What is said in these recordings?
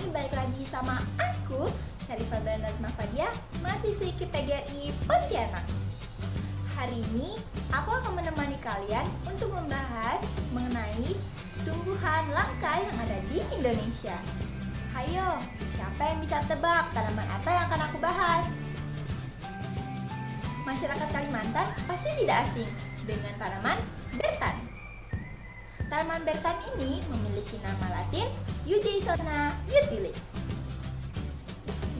ini balik lagi sama aku, Syarifah Nazma Fadia, mahasiswi PGRI Pontianak. Hari ini aku akan menemani kalian untuk membahas mengenai tumbuhan langka yang ada di Indonesia. Hayo, siapa yang bisa tebak tanaman apa yang akan aku bahas? Masyarakat Kalimantan pasti tidak asing dengan tanaman bertan. Tanaman bertan ini memiliki nama latin Eugeisona utilis.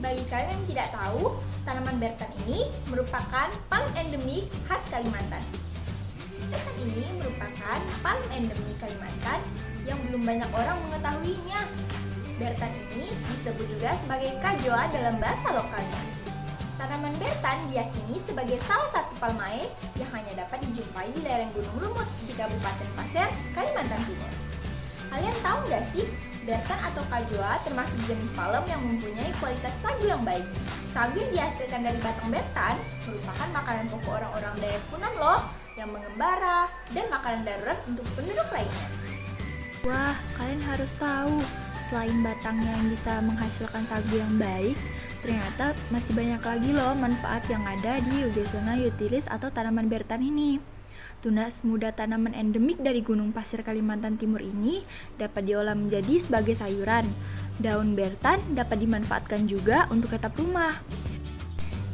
Bagi kalian yang tidak tahu, tanaman bertan ini merupakan palm endemik khas Kalimantan. Bertan ini merupakan palm endemik Kalimantan yang belum banyak orang mengetahuinya. Bertan ini disebut juga sebagai kajoa dalam bahasa lokalnya. Tanaman bertan diyakini sebagai salah satu palmae yang hanya dapat dijumpai di lereng Gunung Lumut di Kabupaten Pasir, Kalimantan Timur. Kalian tahu nggak sih, bertan atau kajoa termasuk jenis palem yang mempunyai kualitas sagu yang baik. Sagu yang dihasilkan dari batang bertan merupakan makanan pokok orang-orang Dayak Punan loh, yang mengembara dan makanan darurat untuk penduduk lainnya. Wah, kalian harus tahu, selain batangnya yang bisa menghasilkan sagu yang baik, ternyata masih banyak lagi loh manfaat yang ada di Eugeisona utilis atau tanaman bertan ini. Tunas muda tanaman endemik dari Gunung Pasir Kalimantan Timur ini dapat diolah menjadi sebagai sayuran. Daun bertan dapat dimanfaatkan juga untuk atap rumah.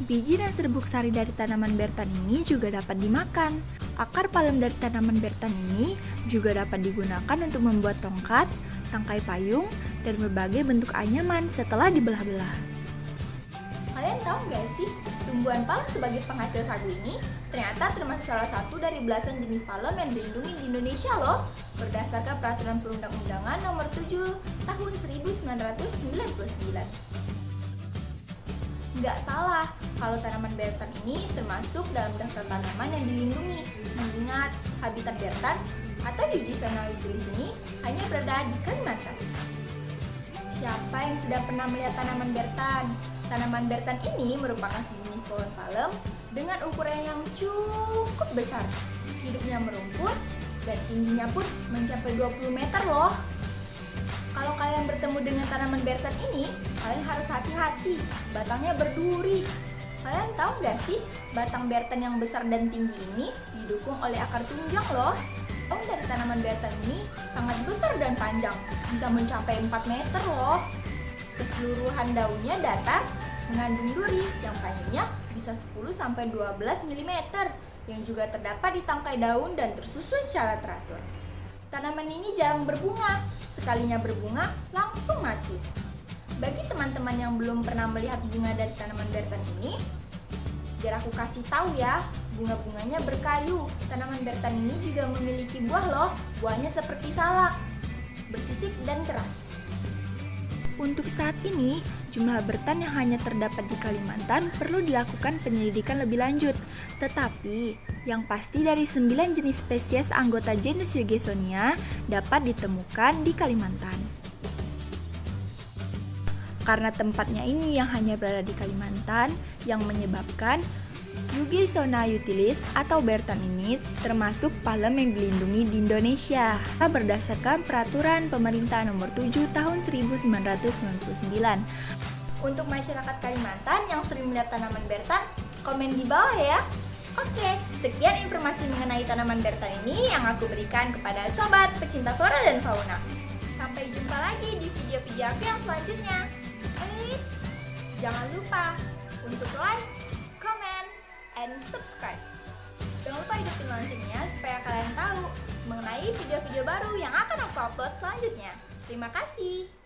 Biji dan serbuk sari dari tanaman bertan ini juga dapat dimakan. Akar palem dari tanaman bertan ini juga dapat digunakan untuk membuat tongkat, tangkai payung, dan berbagai bentuk anyaman setelah dibelah-belah. Kalian tahu nggak sih, tumbuhan palem sebagai penghasil sagu ini ternyata termasuk salah satu dari belasan jenis palem yang dilindungi di Indonesia loh, berdasarkan Peraturan Perundang-undangan Nomor 7 Tahun 1999. Nggak salah kalau tanaman bertan ini termasuk dalam daftar tanaman yang dilindungi, mengingat habitat bertan atau Eugeisona utilis ini hanya berada di Kalimantan. Siapa yang sudah pernah melihat tanaman bertan? Tanaman bertan ini merupakan sejenis pohon palem dengan ukuran yang cukup besar. Hidupnya merumput dan tingginya pun mencapai 20 meter loh. Kalau kalian bertemu dengan tanaman bertan ini, kalian harus hati-hati, batangnya berduri. Kalian tahu nggak sih, batang bertan yang besar dan tinggi ini didukung oleh akar tunjang loh. Daun dari tanaman bertan ini sangat besar dan panjang, bisa mencapai 4 meter loh. Keseluruhan daunnya datar, mengandung duri yang panjangnya bisa 10-12 mm, yang juga terdapat di tangkai daun dan tersusun secara teratur. Tanaman ini jarang berbunga, sekalinya berbunga langsung mati. Bagi teman-teman yang belum pernah melihat bunga dari tanaman bertan ini, biar aku kasih tahu ya, bunga-bunganya berkayu. Tanaman bertan ini juga memiliki buah loh, buahnya seperti salak, bersisik dan keras. Untuk saat ini, jumlah bertan yang hanya terdapat di Kalimantan perlu dilakukan penyelidikan lebih lanjut. Tetapi, yang pasti dari 9 jenis spesies anggota genus Eugeisonia dapat ditemukan di Kalimantan. Karena tempatnya ini yang hanya berada di Kalimantan, yang menyebabkan Eugeisona utilis atau bertan ini termasuk palem yang dilindungi di Indonesia berdasarkan Peraturan Pemerintah Nomor 7 Tahun 1999. Untuk masyarakat Kalimantan yang sering melihat tanaman bertan, komen di bawah ya. Oke, sekian informasi mengenai tanaman bertan ini yang aku berikan kepada sobat pecinta flora dan fauna. Sampai jumpa lagi di video-video aku yang selanjutnya. Eits, jangan lupa untuk like, comment, and subscribe. Jangan lupa hidupin loncengnya supaya kalian tahu mengenai video-video baru yang akan aku upload selanjutnya. Terima kasih.